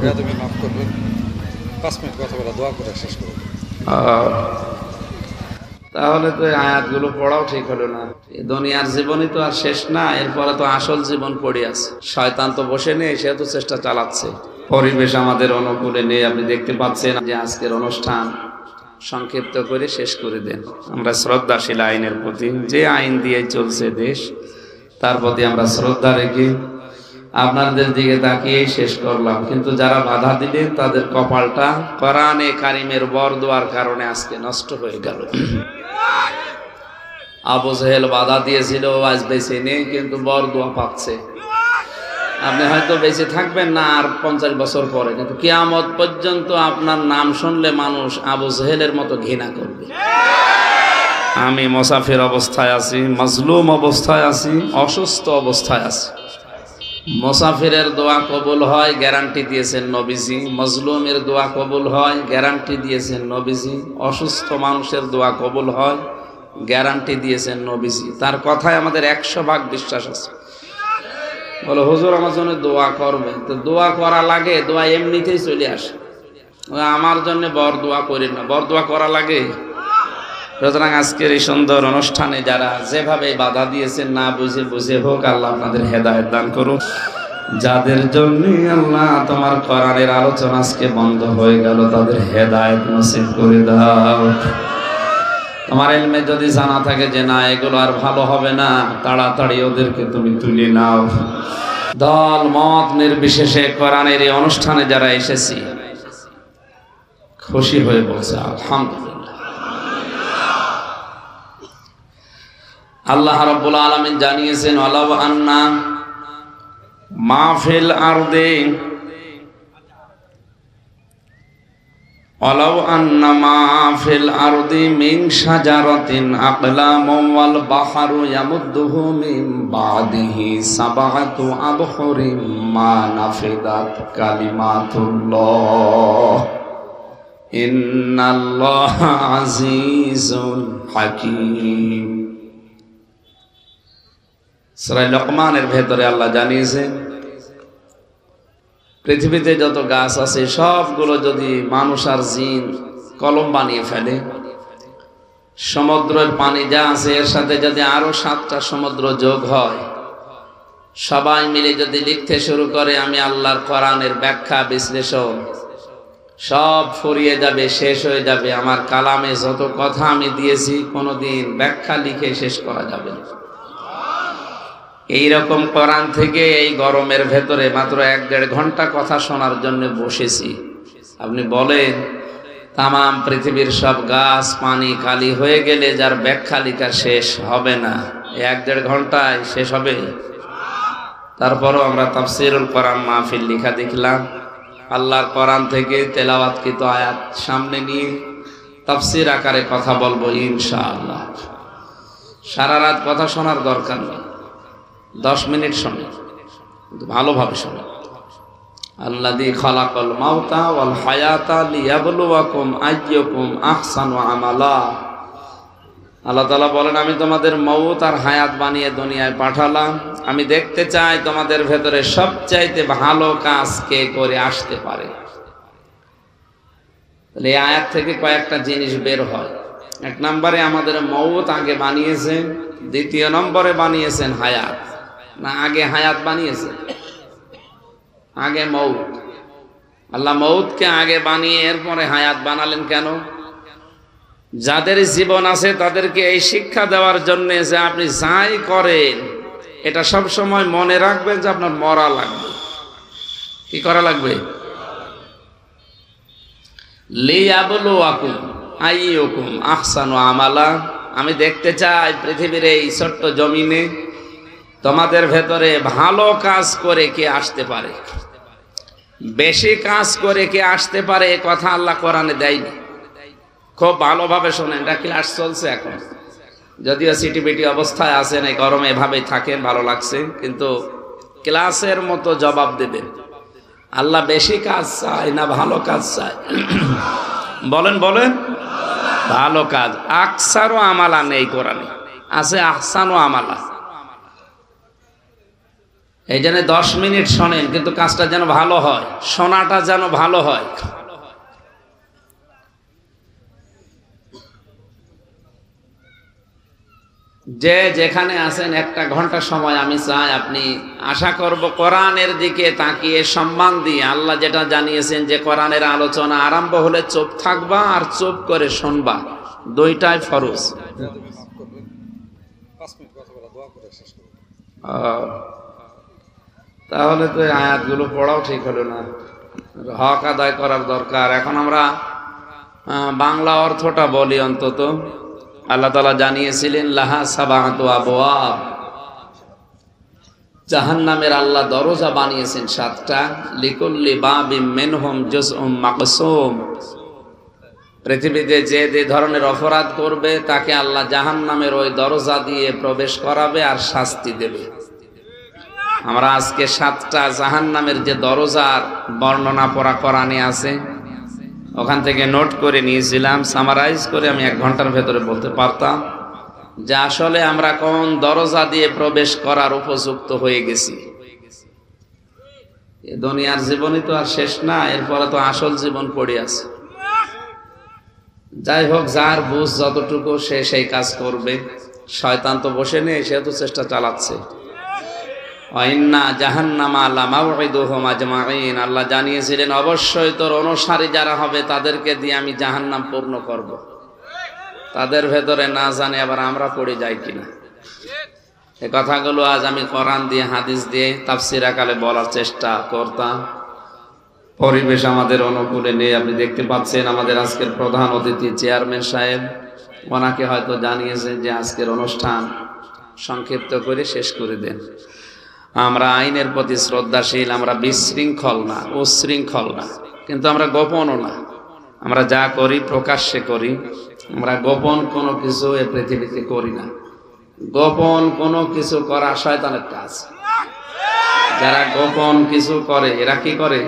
বেয়াদবি মাফ করবেন, 5 মিনিট কথা বলা, দোয়া করে শেষ করুন। তাহলে তো এই আয়াতগুলো পড়াও ঠিক হলো না। দুনিয়ার জীবনই তো আর শেষ না, এরপরে তো আসল জীবন পড়ে আছে। শয়তান তো বসে নেই, সে তো চেষ্টা চালাচ্ছে। পরিবেশ আমাদের অনুকূলে নেই, আপনি দেখতে পাচ্ছেন যে আজকের অনুষ্ঠান সংক্ষিপ্ত করে শেষ করে দেন। আমরা শ্রদ্ধাশীল আইনের প্রতি, যে আইন দিয়ে চলছে দেশ, তার প্রতি আমরা শ্রদ্ধা রেখে আপনাদের দিকে তাকিয়ে শেষ করলাম। কিন্তু যারা বাধা দিলেন তাদের কপালটা কোরআনে কারিমের বরদোয়ার কারণে আজকে নষ্ট হয়ে গেল। আবু জেহেল বাধা দিয়েছিল, আজ বেঁচে নেই, কিন্তু বরদোয়া পাচ্ছে। আপনি হয়তো বেঁচে থাকবেন না আর 50 বছর পরে, কিন্তু কিয়ামত পর্যন্ত আপনার নাম শুনলে মানুষ আবু জেহেলের মতো ঘৃণা করবে। আমি মুসাফির অবস্থায় আছি, মাজলুম অবস্থায় আছি, অসুস্থ অবস্থায় আছি। মুসাফিরের দোয়া কবুল হয়, গ্যারান্টি দিয়েছেন নবীজি। মাজলুমের দোয়া কবুল হয়, গ্যারান্টি দিয়েছেন নবীজি। অসুস্থ মানুষের দোয়া কবুল হয়, গ্যারান্টি দিয়েছেন নবীজি। তার কথায় আমাদের 100% বিশ্বাস আছে। বলে হুজুর আমার জন্য দোয়া করবে, তো দোয়া করা লাগে? দোয়া এমনিতেই চলে আসে। আমার জন্য বর দোয়া করি না, বর দোয়া করা লাগে। সুতরাং আজকের এই সুন্দর অনুষ্ঠানে যারা যেভাবে বাধা দিয়েছেন, না বুঝে বুঝে হোক, আল্লাহ আপনাদের হেদায়েত দান করুন। যাদের জন্য আল্লাহ তোমার কোরআনের আলোচনা আজকে বন্ধ হয়ে গেল, তাদের হেদায়েত নসিব করে দাও। তোমার ইলমে যদি জানা থাকে যে না এগুলো আর ভালো হবে না, তাড়াতাড়ি ওদেরকে তুমি তুলে নাও। দল মত নির্বিশেষে কোরআনের এই অনুষ্ঠানে যারা এসেছি, খুশি হয়ে বলছে আলহামদুলিল্লাহ। আল্লাহ রাব্বুল আলামিন জানিয়েছেন, ওয়ালাউ আন্না মা ফিল আরদি ওয়ালাউ আন্না মা ফিল আরদি মিন শাজারাতিন আকলামুন ওয়াল বাহরু ইয়ামুদ্দুহু মিন বাদিহি সাবআতু আবহুরিন মা নাফিদাত কালিমাতুল্লাহ ইন্নাল্লাহা আজিজুন হাকীম। সূরা লোকমানের ভেতরে আল্লাহ জানিয়েছেন, পৃথিবীতে যত গাছ আছে সবগুলো যদি মানুষ আর জিন কলম বানিয়ে ফেলে, সমুদ্রের পানি যা আছে এর সাথে যদি আরো 7টা সমুদ্র যোগ হয়, সবাই মিলে যদি লিখতে শুরু করে আমি আল্লাহর কোরআনের ব্যাখ্যা বিশ্লেষণ, সব ফুরিয়ে যাবে, শেষ হয়ে যাবে। আমার কালামে যত কথা আমি দিয়েছি কোনোদিন ব্যাখ্যা লিখে শেষ করা যাবে না। এইরকম কোরআন থেকে এই গরমের ভেতরে মাত্র 1-1.5 ঘন্টা কথা শোনার জন্য বসেছি। আপনি বলেন তামাম পৃথিবীর সব গাছ পানি কালি হয়ে গেলে যার ব্যাখ্যা লেখা শেষ হবে না, 1-1.5 ঘন্টায় শেষ হবে? তারপরও আমরা তাফসীরুল কোরআন মাহফিল লেখা দেখলাম, আল্লাহর কোরআন থেকে তেলাওয়াতকৃত আয়াত সামনে নিয়ে তাফসীর আকারে কথা বলবো ইনশাআল্লাহ। সারা রাত কথা শোনার দরকার নেই, 10 মিনিট শোনেন, কিন্তু ভালোভাবে শোনেন। আল্লাযী খালাকাল মাউতা ওয়াল হায়াতা লিয়াবলুয়াকুম আইয়ুকুম আহসানু আমালা। আল্লাহ তাআলা বলেন, আমি তোমাদের মওত আর হায়াত বানিয়ে দুনিয়ায় পাঠালাম, আমি দেখতে চাই তোমাদের ভেতরে সবচাইতে ভালো কাজ কে করে আসতে পারে। তাহলে এই আয়াত থেকে কয়েকটা জিনিস বের হয়। 1 নম্বরে আমাদের মওত আগে বানিয়েছেন, 2 নম্বরে বানিয়েছেন হায়াত। না আগে হায়াত বানিয়েছেন? আগে মওত। আল্লাহ মওতকে আগে বানিয়ে এরপরে হায়াত বানালেন কেন? যাদের জীবন আছে তাদেরকে এই শিক্ষা দেওয়ার জন্য যে আপনি যাই করেন এটা সব সময় মনে রাখবেন যে আপনার মরা লাগবে। কি করা লাগবে? লিয়াবলুয়াকুম আইয়ুকুম আহসানু আমালা। আমি দেখতে চাই পৃথিবীর এই ছোট্ট জমিনে তোমাদের ভেতরে ভালো কাজ করে কে আসতে পারে, বেশি কাজ করে কে আসতে পারে। এ কথা আল্লাহ কোরআনে দেয়নি। খুব ভালোভাবে শোনেন, এটা ক্লাস চলছে এখন, যদিও সিটিবিটি অবস্থায় আছেন, এই গরমে এভাবেই থাকেন, ভালো লাগছে, কিন্তু ক্লাসের মতো জবাব দেবেন। আল্লাহ বেশি কাজ চায় না ভালো কাজ চায়? বলেন বলেন। ভালো কাজ। আকসারও আমালা নেই কোরআনে, আছে আহসানও আমালা। এই জন্য 10 মিনিট শোনেন, কিন্তু কাজটা যেন ভালো হয়, শোনাটা যেন ভালো হয়। যে যেখানে আছেন 1টা ঘন্টা সময় আমি চাই আপনি, আশা করব কোরআনের দিকে তাকিয়ে সম্মান দিয়ে, আল্লাহ যেটা জানিয়েছেন যে কোরআনের আলোচনা আরম্ভ হলে চুপ থাকবা আর চুপ করে শুনবা, দুইটাই ফরজ। 5 মিনিট কথা বলা, দোয়া করে শেষ করব। তাহলে তো আয়াতগুলো পড়াও ঠিক হলো না, হক আদায় করার দরকার। এখন আমরা বাংলা অর্থটা বলি অন্তত। আল্লাহ তাআলা জানিয়েছিলেন লাহা সাবাতু আবওয়াব, জাহান্নামের আল্লাহ দরজা বানিয়েছেন 7টা। লিকুল্লি বাবিম মিনহুম জুজউম মাকসুম, পৃথিবীতে যে ধরনের অপরাধ করবে তাকে আল্লাহ জাহান্নামের ওই দরজা দিয়ে প্রবেশ করাবে আর শাস্তি দেবে। আমরা আজকে 7টা জাহান্নামের যে দরজার বর্ণনা পড়া কোরআনে আছে, ওখান থেকে নোট করে নিয়েছিলাম, সামারাইজ করে আমি 1 ঘন্টার ভেতরে বলতে পারতাম যে আসলে আমরা কোন দরজা দিয়ে প্রবেশ করার উপযুক্ত হয়ে গেছি। এই দুনিয়ার জীবনই তো আর শেষ না, এরপরে তো আসল জীবন পড়ে আছে। যাই হোক, যার বুঝ যতটুকু সে সেই কাজ করবে। শয়তান তো বসে নেই, সে তো চেষ্টা চালাচ্ছে। ওয়াইন্না জাহান্নামা লামাউইদুহুম আজমাইন, আল্লাহ জানিয়েছিলেন অবশ্যই তোর অনুসারী যারা হবে তাদেরকে দিয়ে আমি জাহান্নাম পূর্ণ করব। তাদের ভেতরে না জানে আবার আমরা পড়ে যাই কিনা। এই কথাগুলো আজ আমি কোরআন দিয়ে হাদিস দিয়ে তাফসীর আকারে বলার চেষ্টা করতাম। পরিবেশ আমাদের অনুকূলে নেই। আপনি দেখতে পাচ্ছেন আমাদের আজকের প্রধান অতিথি চেয়ারম্যান সাহেব, ওনাকে হয়তো জানিয়েছেন যে আজকের অনুষ্ঠান সংক্ষিপ্ত করে শেষ করে দেন। আমরা আইনের প্রতি শ্রদ্ধাশীল, আমরা বিশৃঙ্খল না, উশৃঙ্খল না, কিন্তু আমরা গোপনও না। আমরা যা করি প্রকাশ্যে করি, আমরা গোপন কোনো কিছু এ পৃথিবীতে করি না। গোপন কোনো কিছু করা শয়তানের কাজ। যারা গোপন কিছু করে এরা কি করে?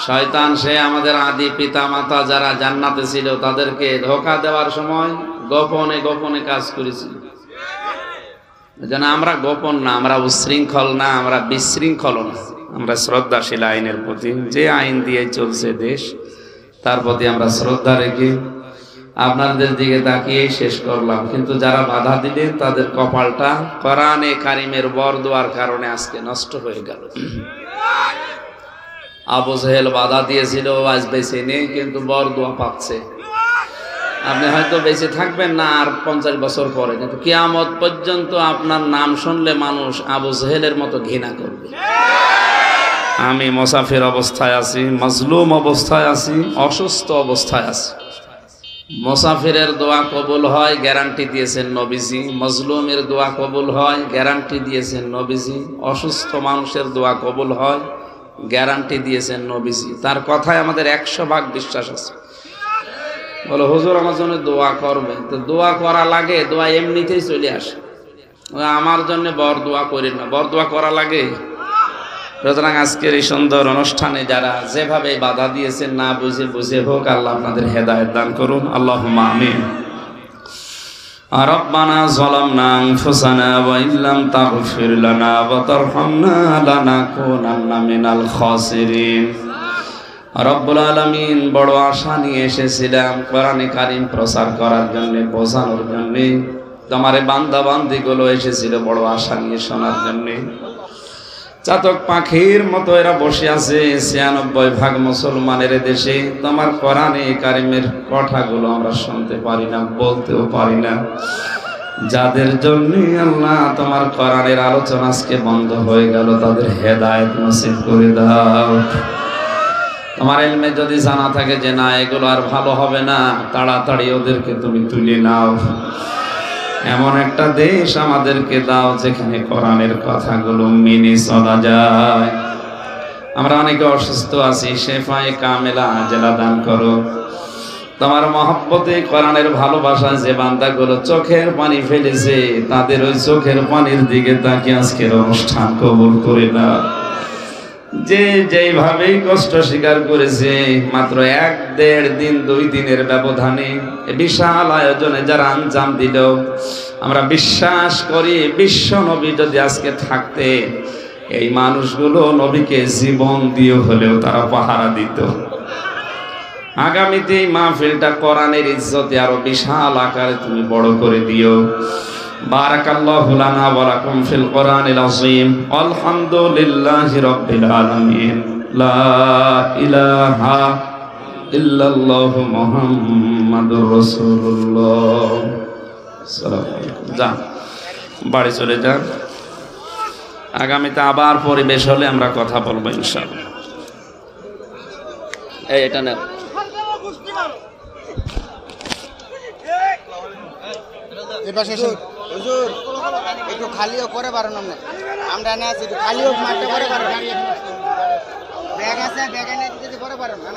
শয়তান। সে আমাদের আদি পিতা মাতা যারা জান্নাতে ছিল তাদেরকে ধোঁকা দেওয়ার সময় গোপনে গোপনে কাজ করেছিল। যেন আমরা গোপন না, আমরা উশৃঙ্খল না, আমরা বিশৃঙ্খল না, আমরা শ্রদ্ধাশীল আইনের প্রতি। যে আইন দিয়ে চলছে দেশ, তার প্রতি আমরা শ্রদ্ধা রেখে আপনাদের দিকে তাকিয়ে শেষ করলাম। কিন্তু যারা বাধা দিলেন তাদের কপালটা কোরআনে কারিমের বরদোয়ার কারণে আজকে নষ্ট হয়ে গেল। আবু জেহেল বাধা দিয়েছিল, আজ বেঁচে নেই, কিন্তু বরদোয়া পাচ্ছে। আপনি হয়তো বেঁচে থাকবেন না আর 50 বছর পরে, কিন্তু কিয়ামত পর্যন্ত আপনার নাম শুনলে মানুষ আবু জেহেলের মতো ঘৃণা করবে। আমি মুসাফির অবস্থায় আছি, মজলুম অবস্থায় আছি, অসুস্থ অবস্থায় আছি। মুসাফিরের দোয়া কবুল হয়, গ্যারান্টি দিয়েছেন নবীজি। মজলুমের দোয়া কবুল হয়, গ্যারান্টি দিয়েছেন নবীজি। অসুস্থ মানুষের দোয়া কবুল হয়, গ্যারান্টি দিয়েছেন নবীজি। তার কথায় আমাদের 100% বিশ্বাস আছে। বলো হুজুর আমার জন্য দোয়া করবে, তো দোয়া করা লাগে? দোয়া এমনিতেই চলে আসে। আমার জন্য বর দোয়া করেন না, বর দোয়া করা লাগে। সুতরাং আজকের এই সুন্দর অনুষ্ঠানে যারা যেভাবে বাধা দিয়েছেন, না বুঝে বুঝে হোক, আল্লাহ আপনাদের হেদায়েত দান করুন। আল্লাহুম্মা আমিন। রব্বানা যালামনা আনফুসানা ওয়া ইল্লাম তাগফির লানা ওয়া তারহামনা লানাকুনান্না মিনাল খাসিরিন। রব্বুল আলামিন, বড় আশা নিয়ে এসেছিলাম কোরআনে কারীম প্রচার করার জন্য, বোঝানোর জন্য। তোমার বান্দা বান্দিগুলো এসেছিল বড় আশা নিয়ে শোনার জন্য। চাতক পাখির মতো এরা বসে আছে 96% মুসলমানের দেশে। তোমার কোরআনে কারীমের কথাগুলো আমরা শুনতে পারি না, বলতেও পারি না। যাদের জন্য আল্লাহ তোমার কোরআনের আলোচনা আজকে বন্ধ হয়ে গেল, তাদের হেদায়েত নসিব করে দাও। তোমার ইলমে যদি জানা থাকে যে না এগুলো আর ভালো হবে না, তাড়াতাড়ি ওদেরকে তুমি তুলে নাও। এমন একটা দেশ আমাদেরকে দাও যেখানে কোরআনের কথাগুলো মেনে চলা যায়। আমরা অনেকে অসুস্থ আছি, শেফায়ে কামেলা আজেলা দান করো। তোমার মহব্বতে কোরআনের ভালোবাসা যে বান্দাগুলো চোখের পানি ফেলেছে, তাদের ওই চোখের পানির দিকে তাকিয়ে আজকের অনুষ্ঠান কবুল করে নাও। যে যেইভাবেই কষ্ট স্বীকার করেছে, মাত্র 1-1.5 দিন 2 দিনের ব্যবধানে বিশাল আয়োজনে যারা আঞ্জাম দিল, আমরা বিশ্বাস করি বিশ্ব নবী যদি আজকে থাকতে এই মানুষগুলো নবীকে জীবন দিয়ে হলেও তারা পাহারা দিত। আগামীতে এই মাহফিলটা কোরআনের ইজ্জতে আরো বিশাল আকারে তুমি বড় করে দিও। বারাকাল্লাহু লানা ওয়া লাকুম ফিল কোরআনিল আযীম। আলহামদুলিল্লাহি রাব্বিল আলামিন। লা ইলাহা ইল্লাল্লাহু মুহাম্মাদুর রাসূলুল্লাহ। আসসালামু আলাইকুম। যান বাড়ি চলে যান। আগামীতে আবার পরিবেশ হলে আমরা কথা বলবো ইনশাআল্লাহ। এটা না একটু খালিও করে পারেন আমরা না আছি, একটু খালিও মাঠটা করে পারেন, ব্যাগ আছে ব্যাগে নিয়ে করে পারেন না।